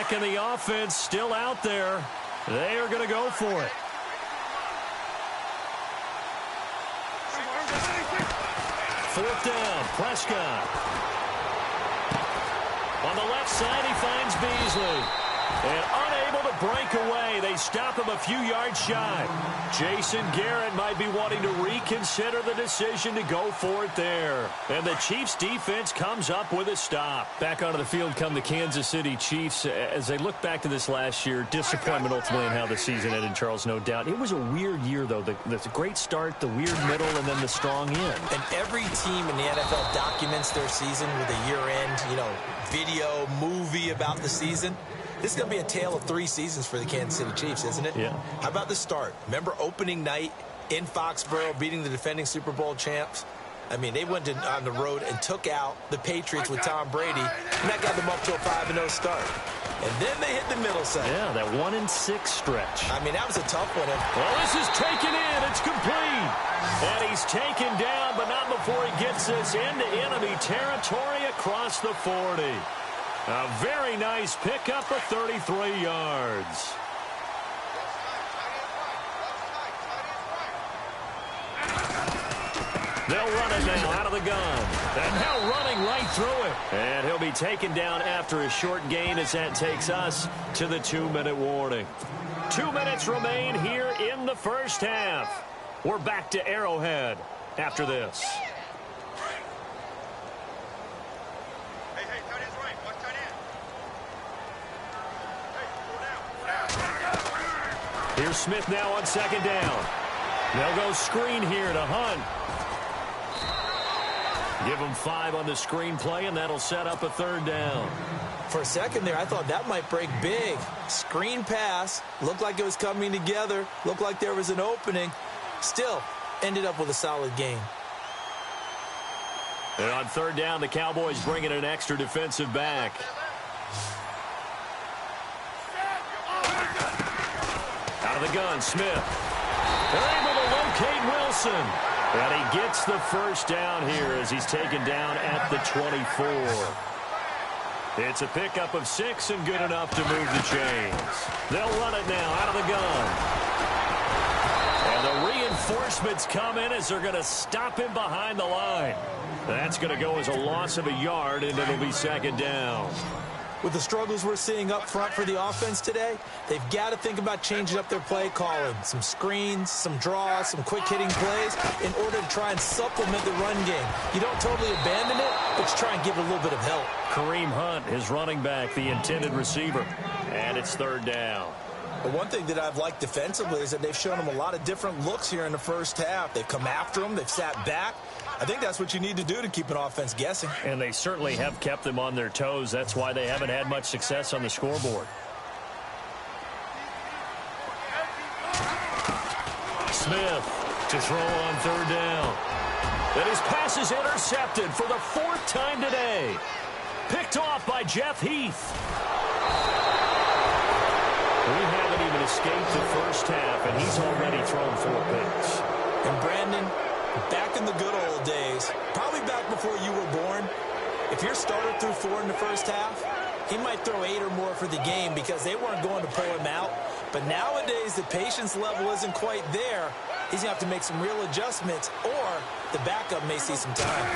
quarterback and the offense still out there. They are going to go for it. Fourth down, Prescott. On the left side, he finds Beasley. And unable to break away. They stop him a few yards shy. Jason Garrett might be wanting to reconsider the decision to go for it there. And the Chiefs defense comes up with a stop. Back onto the field come the Kansas City Chiefs. As they look back to this last year, disappointment ultimately in how the season ended, Charles, no doubt. It was a weird year, though. The great start, the weird middle, and then the strong end. And every team in the NFL documents their season with a year-end, video, movie about the season. This is going to be a tale of 3 seasons for the Kansas City Chiefs, isn't it? Yeah. How about the start? Remember opening night in Foxborough, beating the defending Super Bowl champs? I mean, they went on the road and took out the Patriots with Tom Brady, and that got them up to a 5-0 start. And then they hit the middle section. Yeah, that 1-6 stretch. I mean, that was a tough one. Well, this is taken in. It's complete. And he's taken down, but not before he gets this into enemy territory across the 40. A very nice pickup of 33 yards. They'll run it now out of the gun. And now running right through it. And he'll be taken down after a short gain as that takes us to the 2-minute warning. 2 minutes remain here in the first half. We're back to Arrowhead after this. Here's Smith now on second down. They'll go screen here to Hunt. Give him 5 on the screen play, and that'll set up a 3rd down. For a second there, I thought that might break big. Screen pass. Looked like it was coming together. Looked like there was an opening. Still, ended up with a solid game. And on 3rd down, the Cowboys bring in an extra defensive back. Out of the gun, Smith. They're able to locate Wilson. And he gets the first down here as he's taken down at the 24. It's a pickup of 6 and good enough to move the chains. They'll run it now out of the gun. And the reinforcements come in as they're going to stop him behind the line. That's going to go as a loss of a yard, and it'll be 2nd down. With the struggles we're seeing up front for the offense today, they've got to think about changing up their play calling. Some screens, some draws, some quick-hitting plays in order to try and supplement the run game. You don't totally abandon it, but you try and give it a little bit of help. Kareem Hunt, his running back, the intended receiver. And it's 3rd down. But one thing that I've liked defensively is that they've shown him a lot of different looks here in the first half. They've come after him. They've sat back. I think that's what you need to do to keep an offense guessing. And they certainly have kept them on their toes. That's why they haven't had much success on the scoreboard. Smith to throw on 3rd down. And his pass is intercepted for the 4th time today. Picked off by Jeff Heath. We haven't even escaped the first half, and he's already thrown 4 picks. And Brandon, back in the good old days, probably back before you were born, if your starter threw 4 in the first half, he might throw 8 or more for the game because they weren't going to pull him out. But nowadays, the patience level isn't quite there. He's going to have to make some real adjustments, or the backup may see some time.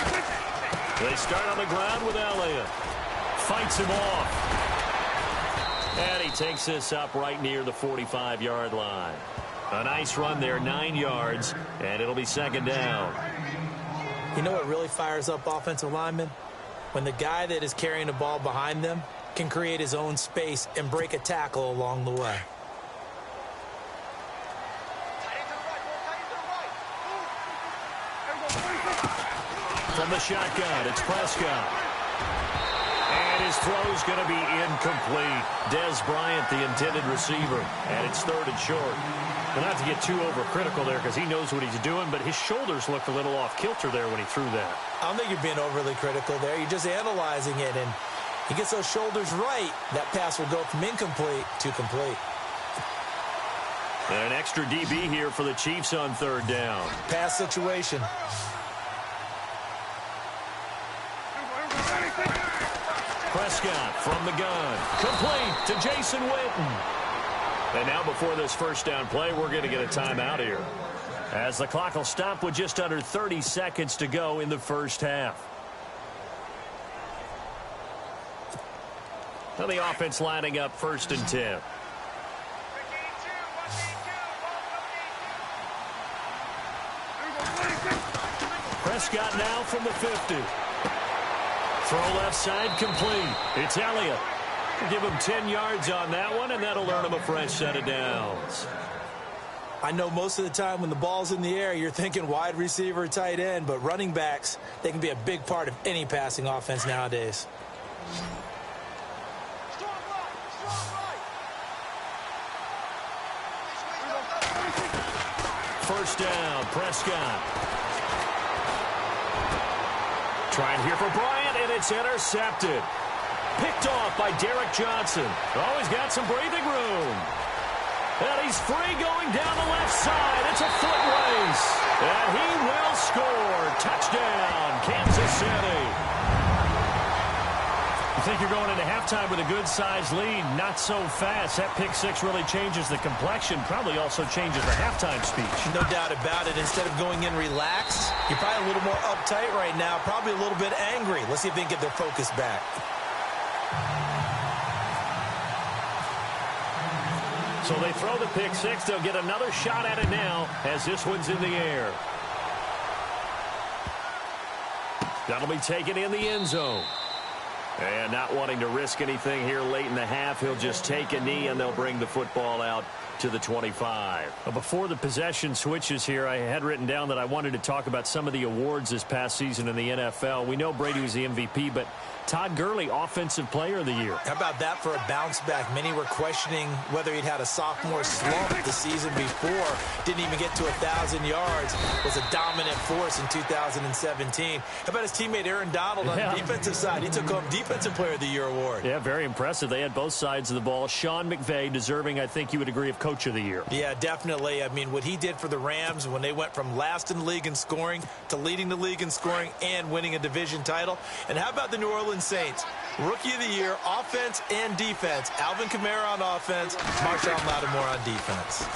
They start on the ground with Elliott. Fights him off. And he takes this up right near the 45-yard line. A nice run there, 9 yards, and it'll be 2nd down. You know what really fires up offensive linemen? When the guy that is carrying the ball behind them can create his own space and break a tackle along the way. From the shotgun, it's Prescott. And his throw's going to be incomplete. Dez Bryant, the intended receiver, and it's 3rd and short. Well, not to get too overcritical there because he knows what he's doing, but his shoulders looked a little off-kilter there when he threw that. I don't think you're being overly critical there. You're just analyzing it, and he gets those shoulders right. That pass will go from incomplete to complete. And an extra DB here for the Chiefs on 3rd down. Pass situation. Prescott from the gun. Complete to Jason Witten. And now before this first down play, we're going to get a timeout here, as the clock will stop with just under 30 seconds to go in the first half. Now the offense lining up 1st and 10. Prescott now from the 50. Throw left side complete. It's Elliott. Give him 10 yards on that one, and that'll earn him a fresh set of downs. I know most of the time when the ball's in the air, you're thinking wide receiver, tight end, but running backs, they can be a big part of any passing offense nowadays. First down, Prescott. Trying here for Bryant, and it's intercepted. Picked off by Derek Johnson. Oh, he's got some breathing room. And he's free going down the left side. It's a foot race. And he will score. Touchdown, Kansas City. You think you're going into halftime with a good-sized lead. Not so fast. That pick six really changes the complexion. Probably also changes the halftime speech. No doubt about it. Instead of going in relaxed, you're probably a little more uptight right now. Probably a little bit angry. Let's see if they can get their focus back. So they throw the pick six. They'll get another shot at it now as this one's in the air. That'll be taken in the end zone. And not wanting to risk anything here late in the half, he'll just take a knee, and they'll bring the football out to the 25. Well, before the possession switches here, I had written down that I wanted to talk about some of the awards this past season in the NFL. We know Brady was the MVP, but Todd Gurley, Offensive Player of the Year. How about that for a bounce back? Many were questioning whether he'd had a sophomore slump the season before. Didn't even get to 1,000 yards. Was a dominant force in 2017. How about his teammate Aaron Donald on the defensive side? He took home Defensive Player of the Year award. Yeah, very impressive. They had both sides of the ball. Sean McVay deserving, I think you would agree, of Coach of the Year. Yeah, definitely. I mean, what he did for the Rams when they went from last in the league in scoring to leading the league in scoring and winning a division title. And how about the New Orleans Saints? Rookie of the Year, offense and defense. Alvin Kamara on offense, Marshawn Lattimore on defense.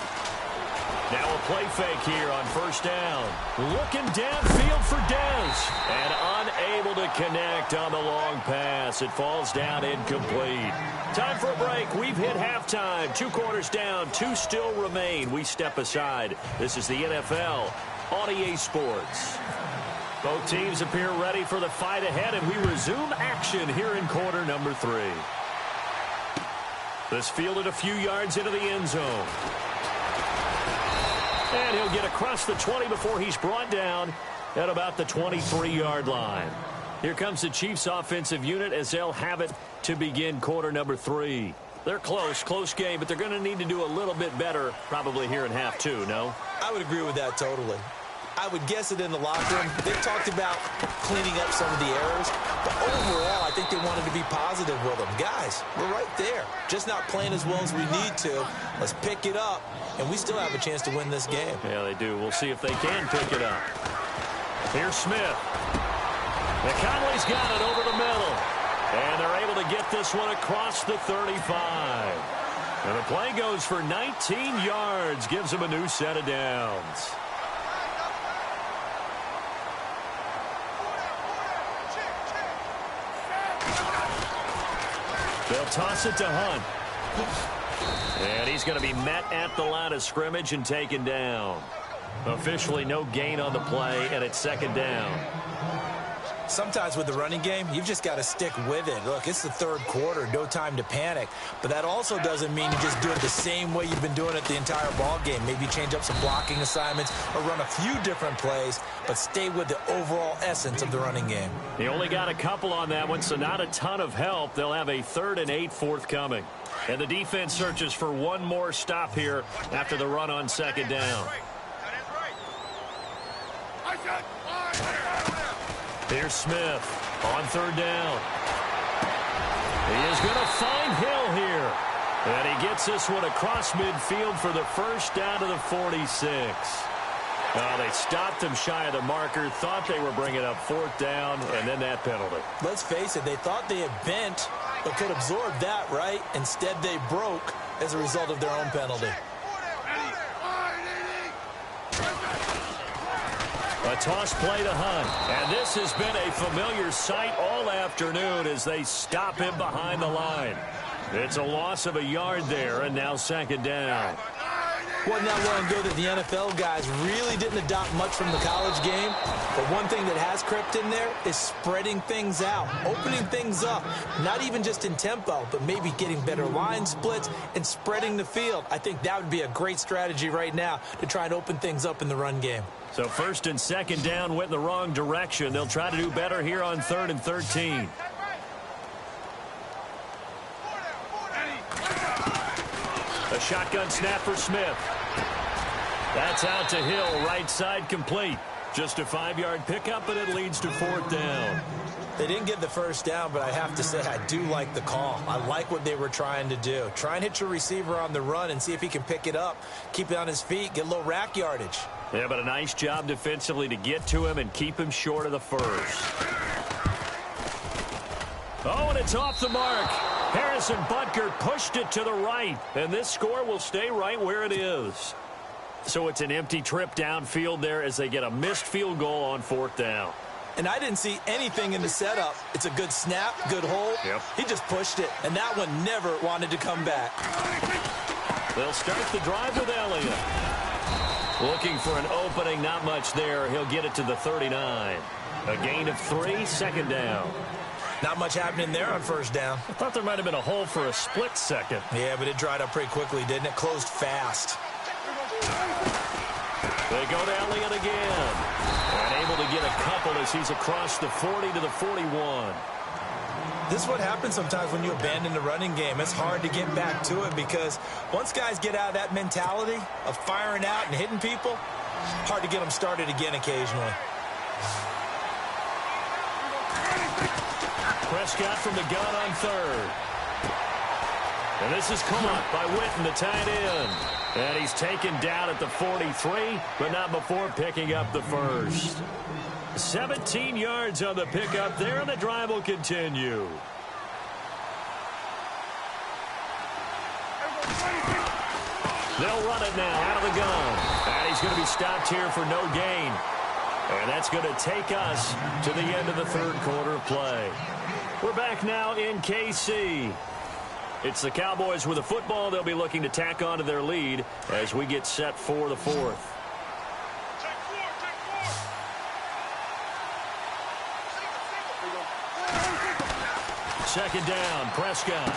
Now a play fake here on first down. Looking downfield for Dez. And unable to connect on the long pass. It falls down incomplete. Time for a break. We've hit halftime. 2 quarters down. 2 still remain. We step aside. This is the NFL on EA Sports. Both teams appear ready for the fight ahead, and we resume action here in quarter number 3. This fielded a few yards into the end zone. And he'll get across the 20 before he's brought down at about the 23-yard line. Here comes the Chiefs offensive unit as they'll have it to begin quarter number 3. They're close game, but they're going to need to do a little bit better probably here in half 2, no? I would agree with that totally. I would guess it in the locker room. They talked about cleaning up some of the errors, but overall, I think they wanted to be positive with them. Guys, we're right there. Just not playing as well as we need to. Let's pick it up, and we still have a chance to win this game. Yeah, they do. We'll see if they can pick it up. Here's Smith. McConley's got it over the middle, and they're able to get this one across the 35. And the play goes for 19 yards, gives them a new set of downs. They'll toss it to Hunt. And he's going to be met at the line of scrimmage and taken down. Officially no gain on the play, and it's second down. Sometimes with the running game, you've just got to stick with it. Look, it's the third quarter, no time to panic. But that also doesn't mean you just do it the same way you've been doing it the entire ball game. Maybe change up some blocking assignments or run a few different plays, but stay with the overall essence of the running game. He only got a couple on that one, so not a ton of help. They'll have a 3rd and 8 forthcoming. And the defense searches for one more stop here after the run on second down. Here's Smith on 3rd down. He is going to find Hill here. And he gets this one across midfield for the first down to the 46. Oh, they stopped him shy of the marker, thought they were bringing up 4th down, and then that penalty. Let's face it, they thought they had bent but could absorb that, right? Instead, they broke as a result of their own penalty. A toss play to Hunt. And this has been a familiar sight all afternoon as they stop him behind the line. It's a loss of a yard there, and now second down. Wasn't that long ago that the NFL guys really didn't adopt much from the college game. But one thing that has crept in there is spreading things out, opening things up, not even just in tempo, but maybe getting better line splits and spreading the field. I think that would be a great strategy right now to try and open things up in the run game. So first and second down went in the wrong direction. They'll try to do better here on 3rd and 13. A shotgun snap for Smith. That's out to Hill, right side complete. Just a 5-yard pickup, and it leads to 4th down. They didn't get the first down, but I have to say I do like the call. I like what they were trying to do. Try and hit your receiver on the run and see if he can pick it up, keep it on his feet, get a little rack yardage. Yeah, but a nice job defensively to get to him and keep him short of the first. Oh, and it's off the mark. Harrison Butker pushed it to the right, and this score will stay right where it is. So it's an empty trip downfield there as they get a missed field goal on 4th down. And I didn't see anything in the setup. It's a good snap, good hold. Yep. He just pushed it, and that one never wanted to come back. They'll start the drive with Elliott. Looking for an opening, not much there. He'll get it to the 39. A gain of 3, second down. Not much happening there on first down. I thought there might have been a hole for a split second. Yeah, but it dried up pretty quickly, didn't it? Closed fast. They go to Elliott again. And able to get a couple as he's across the 40 to the 41. This is what happens sometimes when you abandon the running game. It's hard to get back to it because once guys get out of that mentality of firing out and hitting people, hard to get them started again occasionally. Prescott from the gun on 3rd. And this is caught by Witten, the tight end. And he's taken down at the 43, but not before picking up the first. 17 yards on the pickup there, and the drive will continue. They'll run it now out of the gun. And he's going to be stopped here for no gain. And that's going to take us to the end of the 3rd quarter of play. We're back now in KC. It's the Cowboys with the football. They'll be looking to tack on to their lead as we get set for the 4th. Second down, Prescott.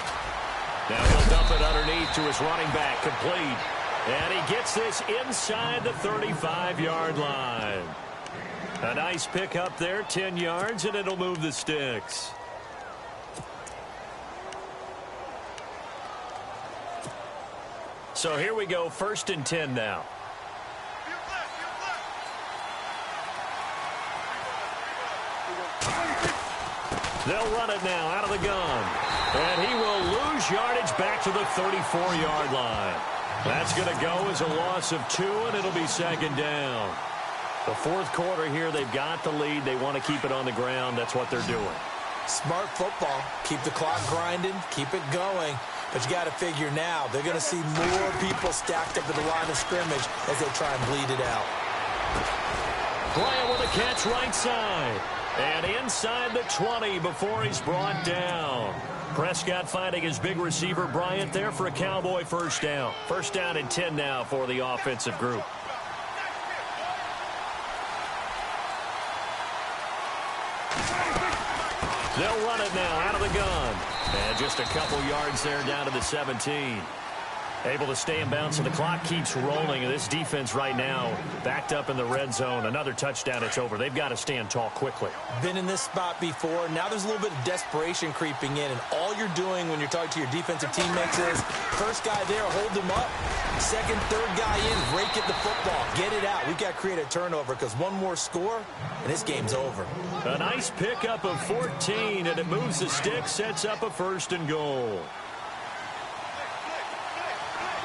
Now he'll dump it underneath to his running back, complete. And he gets this inside the 35-yard line. A nice pickup there, 10 yards, and it'll move the sticks. So here we go, 1st and 10 now. They'll run it now out of the gun. And he will lose yardage back to the 34-yard line. That's going to go as a loss of 2, and it'll be second down. The 4th quarter here, they've got the lead. They want to keep it on the ground. That's what they're doing. Smart football. Keep the clock grinding. Keep it going. But you got to figure now, they're going to see more people stacked up at the line of scrimmage as they try and bleed it out. Bryant with a catch right side. And inside the 20 before he's brought down. Prescott finding his big receiver Bryant there for a Cowboy first down. First down and 10 now for the offensive group. They'll run it now out of the gun. And just a couple yards there down to the 17. Able to stay in bounds, and the clock keeps rolling. And this defense right now backed up in the red zone. Another touchdown, it's over. They've got to stand tall quickly. Been in this spot before. Now there's a little bit of desperation creeping in. And all you're doing when you're talking to your defensive teammates is first guy there, hold him up. Second, third guy in, rake at the football. Get it out. We've got to create a turnover because one more score, and this game's over. A nice pickup of 14, and it moves the stick, sets up a 1st and goal.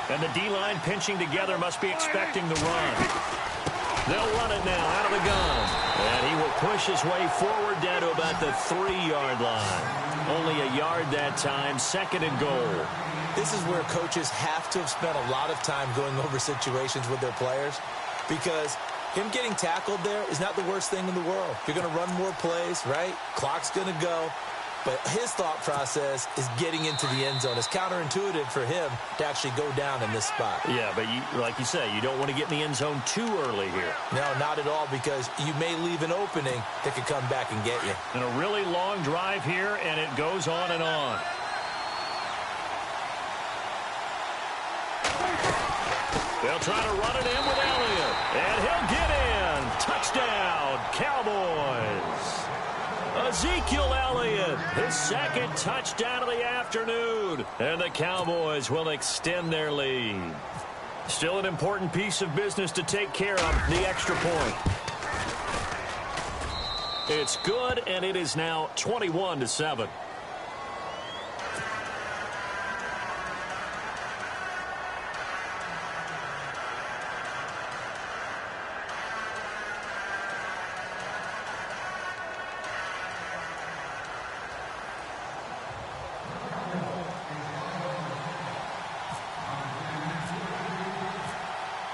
And the D-line pinching together, must be expecting the run. They'll run it now out of the gun. And he will push his way forward down to about the 3-yard line. Only a yard that time, 2nd and goal. This is where coaches have to have spent a lot of time going over situations with their players, because him getting tackled there is not the worst thing in the world. You're going to run more plays, right? Clock's going to go. But his thought process is getting into the end zone. It's counterintuitive for him to actually go down in this spot. Yeah, but like you say, you don't want to get in the end zone too early here. No, not at all, because you may leave an opening that could come back and get you. And a really long drive here, and it goes on and on. They'll try to run it in with Elliott, and he'll get in. Touchdown, Cowboys. Ezekiel Elliott, his 2nd touchdown of the afternoon, and the Cowboys will extend their lead. Still an important piece of business to take care of, the extra point. It's good, and it is now 21-7.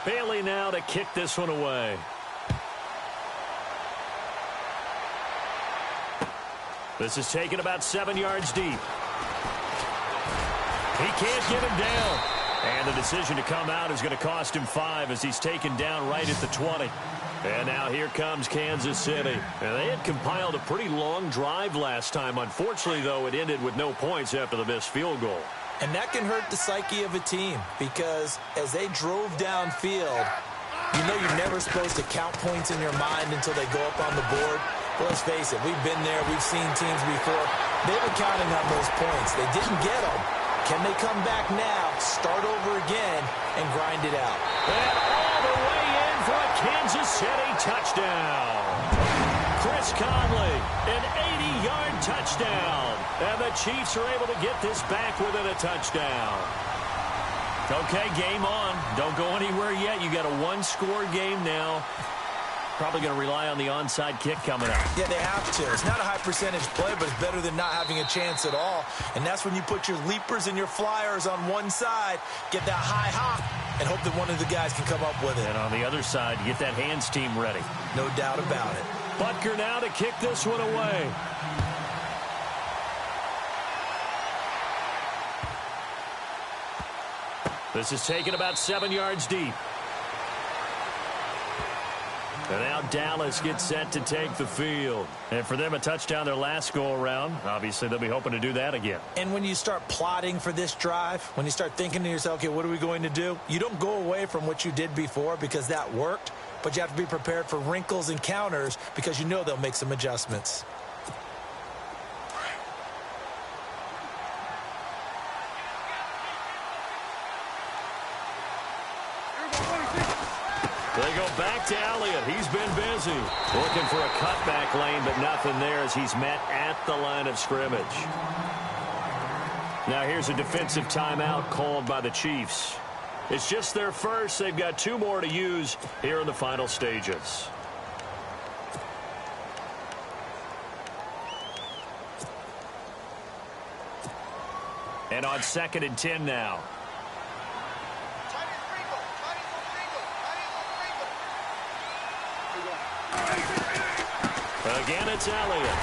Bailey now to kick this one away. This is taken about 7 yards deep. He can't get him down. And the decision to come out is going to cost him 5 as he's taken down right at the 20. And now here comes Kansas City. And they had compiled a pretty long drive last time. Unfortunately, though, it ended with no points after the missed field goal. And that can hurt the psyche of a team, because as they drove downfield, you know you're never supposed to count points in your mind until they go up on the board. But let's face it, we've been there, we've seen teams before. They were counting on those points. They didn't get them. Can they come back now, start over again, and grind it out? And all the way in for a Kansas City touchdown. Chris Conley, an 80-yard touchdown. And the Chiefs are able to get this back within a touchdown. Okay, game on. Don't go anywhere yet. You got a 1-score game now. Probably going to rely on the onside kick coming up. Yeah, they have to. It's not a high-percentage play, but it's better than not having a chance at all. And that's when you put your leapers and your flyers on one side, get that high hop, and hope that one of the guys can come up with it. And on the other side, get that hands team ready. No doubt about it. Butker now to kick this one away. This is taken about 7 yards deep. And now Dallas gets set to take the field. And for them, a touchdown their last go-around. Obviously, they'll be hoping to do that again. And when you start plotting for this drive, when you start thinking to yourself, okay, what are we going to do? You don't go away from what you did before because that worked, but you have to be prepared for wrinkles and counters because you know they'll make some adjustments. They go back to Elliott. He's been busy. Looking for a cutback lane, but nothing there as he's met at the line of scrimmage. Now here's a defensive timeout called by the Chiefs. It's just their first. They've got 2 more to use here in the final stages. And on 2nd and 10 now. Again, it's Elliott.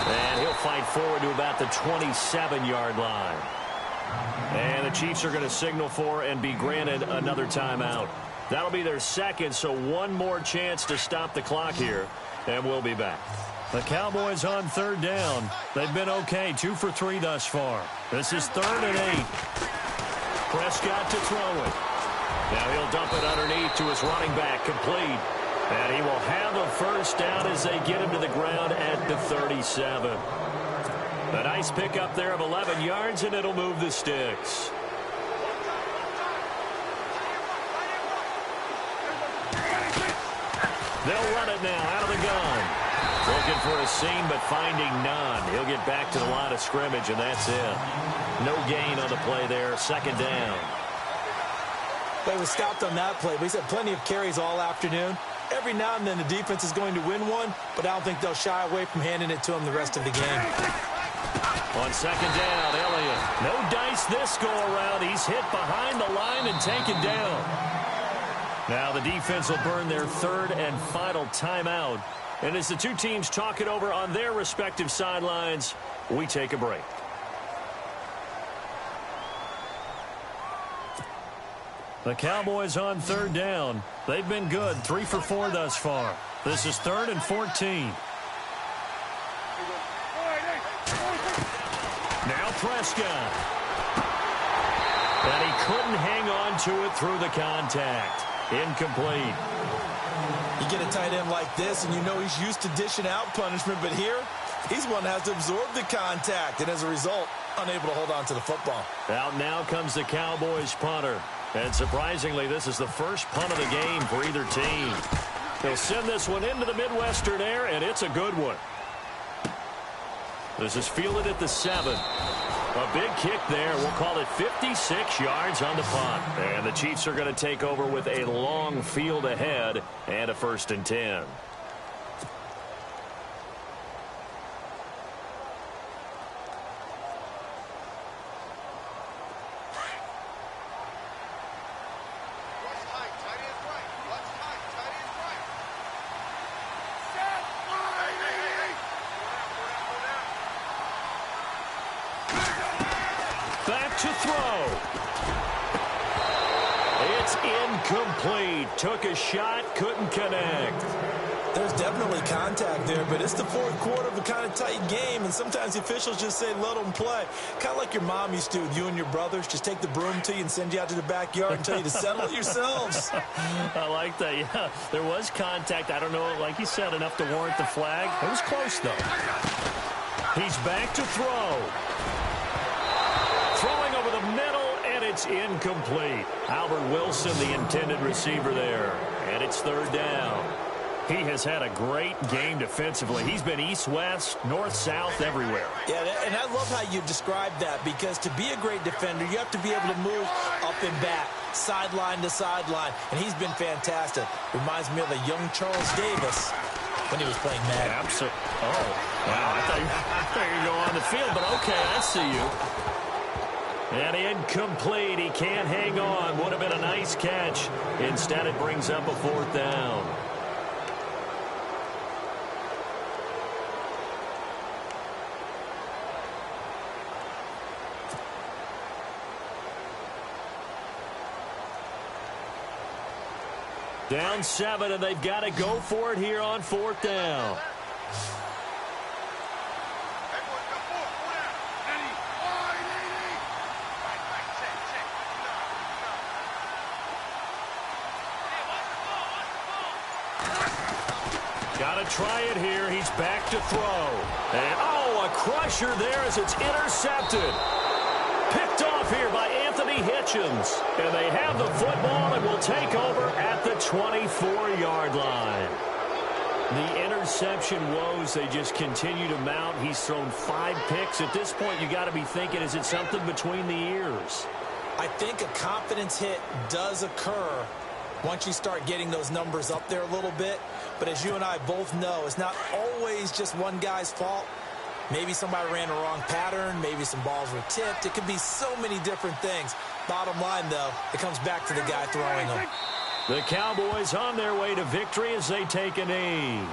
And he'll fight forward to about the 27-yard line. And the Chiefs are going to signal for and be granted another timeout. That'll be their second, so one more chance to stop the clock here, and we'll be back. The Cowboys on 3rd down. They've been okay, 2 for 3 thus far. This is 3rd and 8. Prescott to throw it. Now he'll dump it underneath to his running back, complete. And he will have a first down as they get him to the ground at the 37. A nice pickup there of 11 yards, and it'll move the sticks. They'll run it now out of the gun. Looking for a seam, but finding none. He'll get back to the line of scrimmage, and that's it. No gain on the play there. 2nd down. They was stopped on that play, but he's had plenty of carries all afternoon. Every now and then the defense is going to win one, but I don't think they'll shy away from handing it to him the rest of the game. On second down, Elliott. No dice this go-around. He's hit behind the line and taken down. Now the defense will burn their third and final timeout. And as the two teams talk it over on their respective sidelines, we take a break. The Cowboys on third down. They've been good, 3 for 4 thus far. This is 3rd and 14. Now Prescott. And he couldn't hang on to it through the contact. Incomplete. You get a tight end like this, and you know he's used to dishing out punishment, but here, he's one that has to absorb the contact, and as a result, unable to hold on to the football. Out now comes the Cowboys punter. And surprisingly, this is the first punt of the game for either team. They'll send this one into the Midwestern air, and it's a good one. This is fielded at the 7. A big kick there. We'll call it 56 yards on the punt. And the Chiefs are going to take over with a long field ahead and a 1st and 10. To throw. It's incomplete. Took a shot, couldn't connect. There's definitely contact there, but it's the 4th quarter of a kind of tight game, and sometimes the officials just say, let them play. Kind of like your mom used to with you and your brothers. Just take the broom to you and send you out to the backyard and tell you to settle it yourselves. I like that, yeah. There was contact. I don't know, like you said, enough to warrant the flag. It was close, though. He's back to throw. Throwing over the middle, and it's incomplete. Albert Wilson, the intended receiver there. And it's 3rd down. He has had a great game defensively. He's been east-west, north-south, everywhere. Yeah, and I love how you describe that, because to be a great defender, you have to be able to move up and back, sideline to sideline, and he's been fantastic. Reminds me of a young Charles Davis when he was playing Madden. Absolutely. Oh, wow, I thought you were going to go on the field, but okay, I see you. And incomplete. He can't hang on. Would have been a nice catch. Instead, it brings up a 4th down. Down 7, and they've got to go for it here on 4th down. Got to try it here. He's back to throw. And, oh, a crusher there as it's intercepted. Picked off here by Anthony Hitchens. And they have the football and will take over at the 24-yard line. The interception woes, they just continue to mount. He's thrown 5 picks. At this point, you got to be thinking, is it something between the ears? I think a confidence hit does occur once you start getting those numbers up there a little bit. But as you and I both know, it's not always just one guy's fault. Maybe somebody ran a wrong pattern. Maybe some balls were tipped. It could be so many different things. Bottom line, though, it comes back to the guy throwing them. The Cowboys on their way to victory as they take a knee.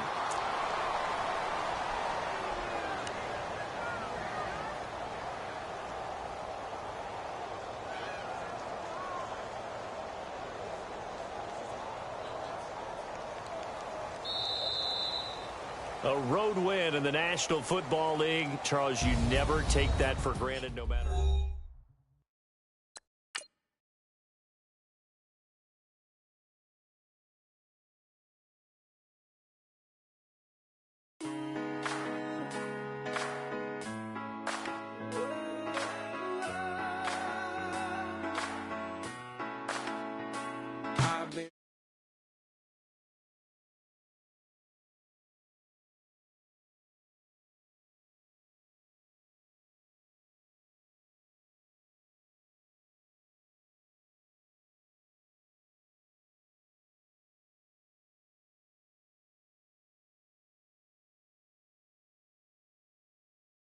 A road win in the National Football League. Charles, you never take that for granted no matter.